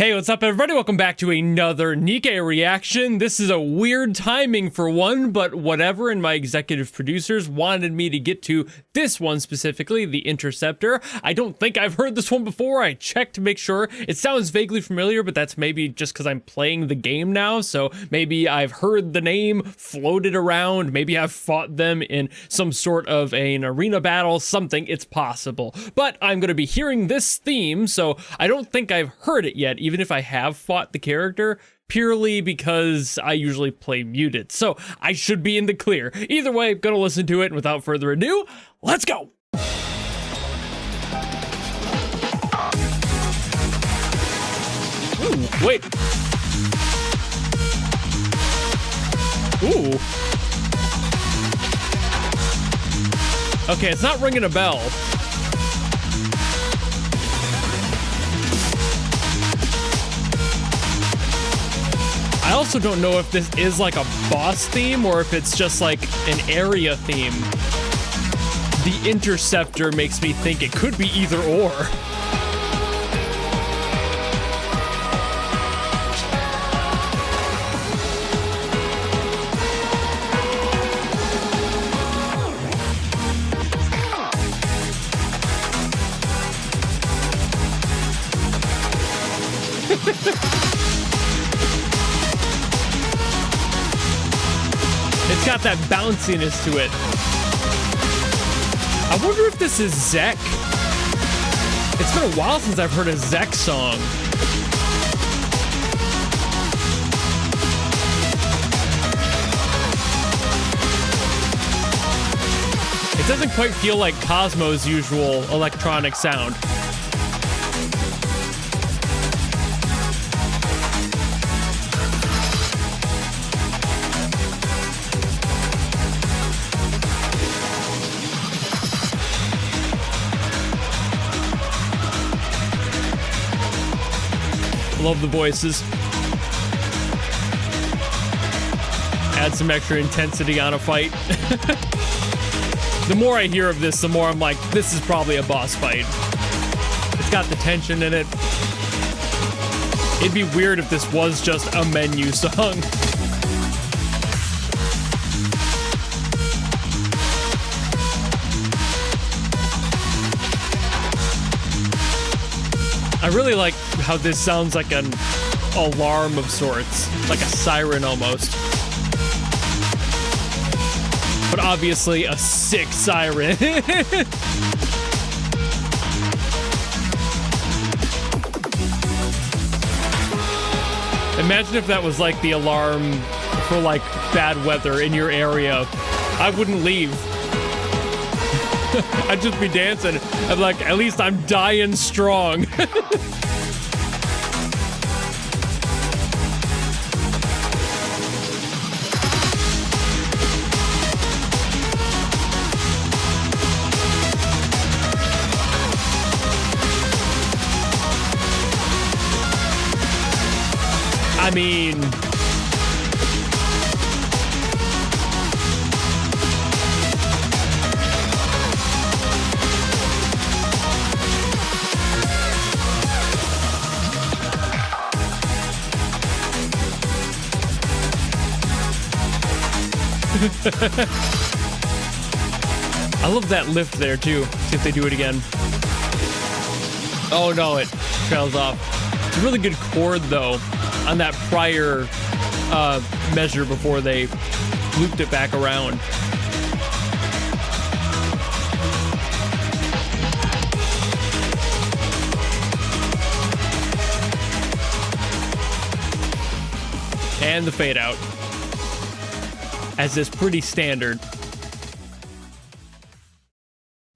Hey, what's up everybody? Welcome back to another NIKKE reaction. This is a weird timing for one, but whatever, and my executive producers wanted me to get to this one specifically, the Interceptor. I don't think I've heard this one before. I checked to make sure. It sounds vaguely familiar, but that's maybe just because I'm playing the game now, so maybe I've heard the name floated around, maybe I've fought them in some sort of an arena battle, something, it's possible. But I'm going to be hearing this theme, so I don't think I've heard it yet, even if I have fought the character, purely because I usually play muted. So I should be in the clear. Either way, I'm gonna listen to it, and without further ado, let's go! Ooh, wait. Ooh. Okay, it's not ringing a bell. I also don't know if this is like a boss theme or if it's just like an area theme. The Interceptor makes me think it could be either or. It's got that bounciness to it. I wonder if this is Zekk. It's been a while since I've heard a Zekk song. It doesn't quite feel like Cosmo's usual electronic sound. Love the voices. Add some extra intensity on a fight. The more I hear of this, the more I'm like, this is probably a boss fight. It's got the tension in it. It'd be weird if this was just a menu song. I really like how this sounds like an alarm of sorts, like a siren almost. But obviously a sick siren. Imagine if that was like the alarm for like bad weather in your area. I wouldn't leave. I'd just be dancing. I'm like, at least I'm dying strong. I mean... I love that lift there too. See if they do it again. Oh no, it trails off. It's a really good chord though on that prior measure before they looped it back around. And the fade out, as is pretty standard.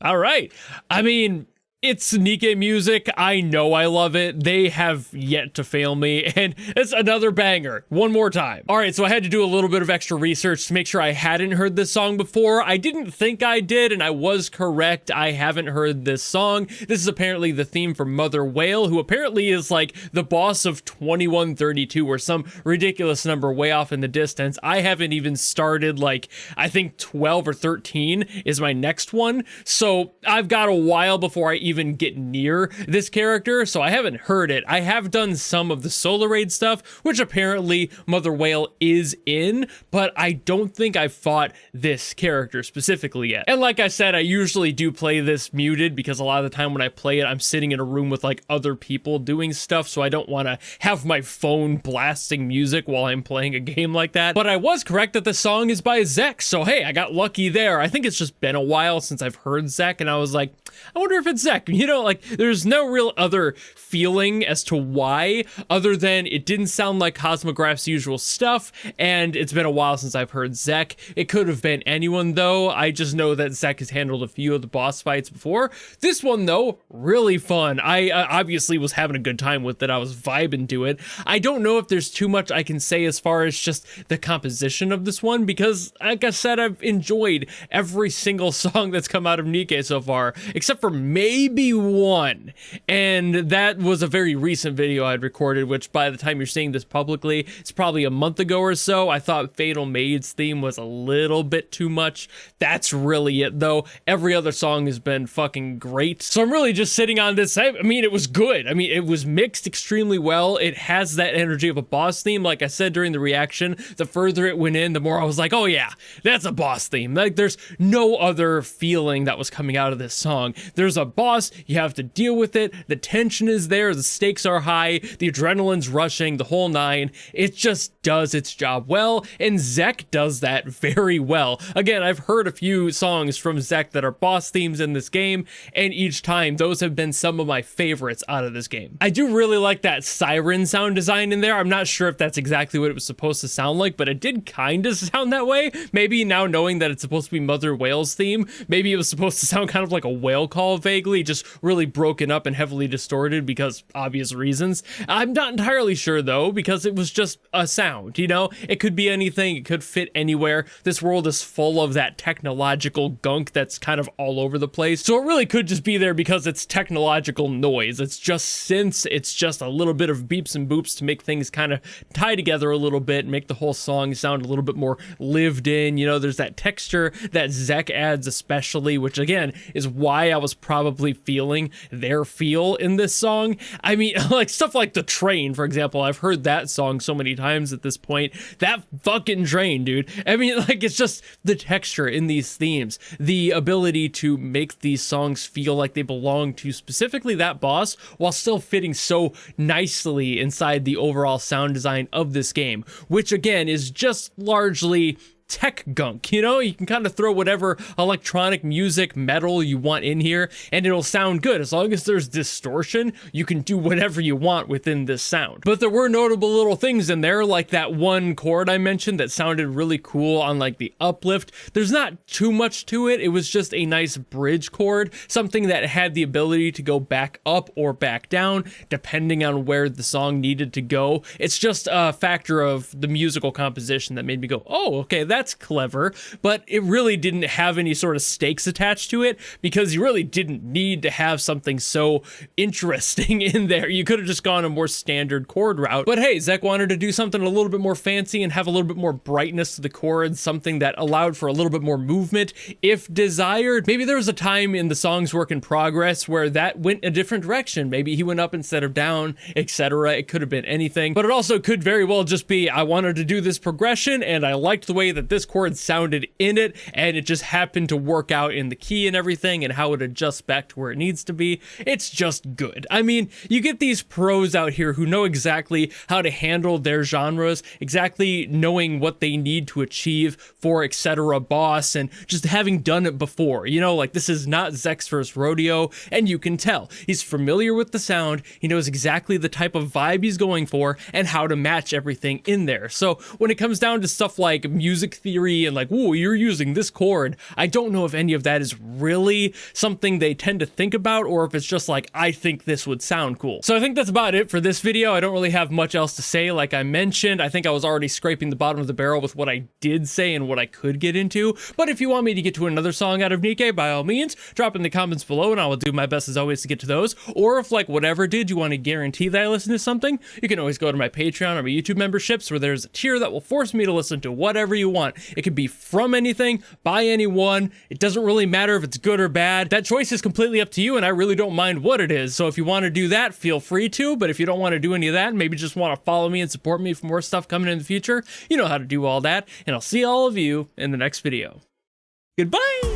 All right. I mean, it's NIKKE music. I know I love it. They have yet to fail me, and it's another banger. One more time. All right, so I had to do a little bit of extra research to make sure I hadn't heard this song before. I didn't think I did, and I was correct. I haven't heard this song. This is apparently the theme for Mother Whale, who apparently is like the boss of 2132 or some ridiculous number way off in the distance. I haven't even started, like, I think 12 or 13 is my next one. So I've got a while before I even get near this character, so I haven't heard it. I have done some of the solo raid stuff, which apparently Mother Whale is in, but I don't think I've fought this character specifically yet. And like I said, I usually do play this muted because a lot of the time when I play it, I'm sitting in a room with like other people doing stuff, so I don't want to have my phone blasting music while I'm playing a game like that. But I was correct that the song is by Zekk, so hey, I got lucky there. I think it's just been a while since I've heard Zekk, and I was like, I wonder if it's Zekk. You know, like, there's no real other feeling as to why, other than it didn't sound like Cosmograph's usual stuff, and it's been a while since I've heard Zekk. It could have been anyone, though. I just know that Zekk has handled a few of the boss fights before. This one, though, really fun. I obviously was having a good time with it. I was vibing to it. I don't know if there's too much I can say as far as just the composition of this one, because, like I said, I've enjoyed every single song that's come out of NIKKE so far, except for maybe one, and that was a very recent video I'd recorded, which by the time you're seeing this publicly, it's probably a month ago or so. I thought Fatal Maid's theme was a little bit too much. That's really it, though. Every other song has been fucking great, so I'm really just sitting on this. I mean, it was good. I mean, it was mixed extremely well. It has that energy of a boss theme. Like I said during the reaction, the further it went in, the more I was like, oh yeah, that's a boss theme. Like, there's no other feeling that was coming out of this song. There's a boss, you have to deal with it, the tension is there, the stakes are high, the adrenaline's rushing, the whole nine. It just does its job well, and Zekk does that very well. Again, I've heard a few songs from Zekk that are boss themes in this game, and each time those have been some of my favorites out of this game. I do really like that siren sound design in there. I'm not sure if that's exactly what it was supposed to sound like, but it did kind of sound that way. Maybe now knowing that it's supposed to be Mother Whale's theme, maybe it was supposed to sound kind of like a whale call vaguely, just really broken up and heavily distorted because obvious reasons. I'm not entirely sure though, because it was just a sound, you know? It could be anything, it could fit anywhere. This world is full of that technological gunk that's kind of all over the place, so it really could just be there because it's technological noise. It's just synths, it's just a little bit of beeps and boops to make things kind of tie together a little bit, make the whole song sound a little bit more lived in. You know, there's that texture that Zekk adds especially, which again is why I was probably feeling their feel in this song. I mean, like stuff like the train, for example. I've heard that song so many times at this point. That fucking train, dude. I mean, like, it's just the texture in these themes, the ability to make these songs feel like they belong to specifically that boss while still fitting so nicely inside the overall sound design of this game, which again is just largely tech gunk. You know, you can kind of throw whatever electronic music, metal you want in here, and it'll sound good. As long as there's distortion, you can do whatever you want within this sound. But there were notable little things in there, like that one chord I mentioned that sounded really cool on like the uplift. There's not too much to it. It was just a nice bridge chord, something that had the ability to go back up or back down, depending on where the song needed to go. It's just a factor of the musical composition that made me go, oh, okay, that's clever, but it really didn't have any sort of stakes attached to it because you really didn't need to have something so interesting in there. You could have just gone a more standard chord route, but hey, Zekk wanted to do something a little bit more fancy and have a little bit more brightness to the chords, something that allowed for a little bit more movement if desired. Maybe there was a time in the song's work in progress where that went a different direction. Maybe he went up instead of down, etc. It could have been anything, but it also could very well just be, I wanted to do this progression and I liked the way that this chord sounded in it, and it just happened to work out in the key and everything and how it adjusts back to where it needs to be. It's just good. I mean, you get these pros out here who know exactly how to handle their genres, exactly knowing what they need to achieve for etc. boss, and just having done it before. You know, like, this is not Zekk's first rodeo, and you can tell he's familiar with the sound. He knows exactly the type of vibe he's going for and how to match everything in there. So when it comes down to stuff like music theory and like, ooh, you're using this chord, I don't know if any of that is really something they tend to think about, or if it's just like, I think this would sound cool. So I think that's about it for this video. I don't really have much else to say. Like I mentioned, I think I was already scraping the bottom of the barrel with what I did say and what I could get into. But if you want me to get to another song out of NIKKE, by all means, drop in the comments below and I will do my best as always to get to those. Or if, like, whatever did, you want to guarantee that I listen to something, you can always go to my Patreon or my YouTube memberships, where there's a tier that will force me to listen to whatever you want want. It could be from anything, by anyone. It doesn't really matter if it's good or bad. That choice is completely up to you, and I really don't mind what it is. So if you want to do that, feel free to. But if you don't want to do any of that, maybe just want to follow me and support me for more stuff coming in the future, you know how to do all that. And I'll see all of you in the next video. Goodbye!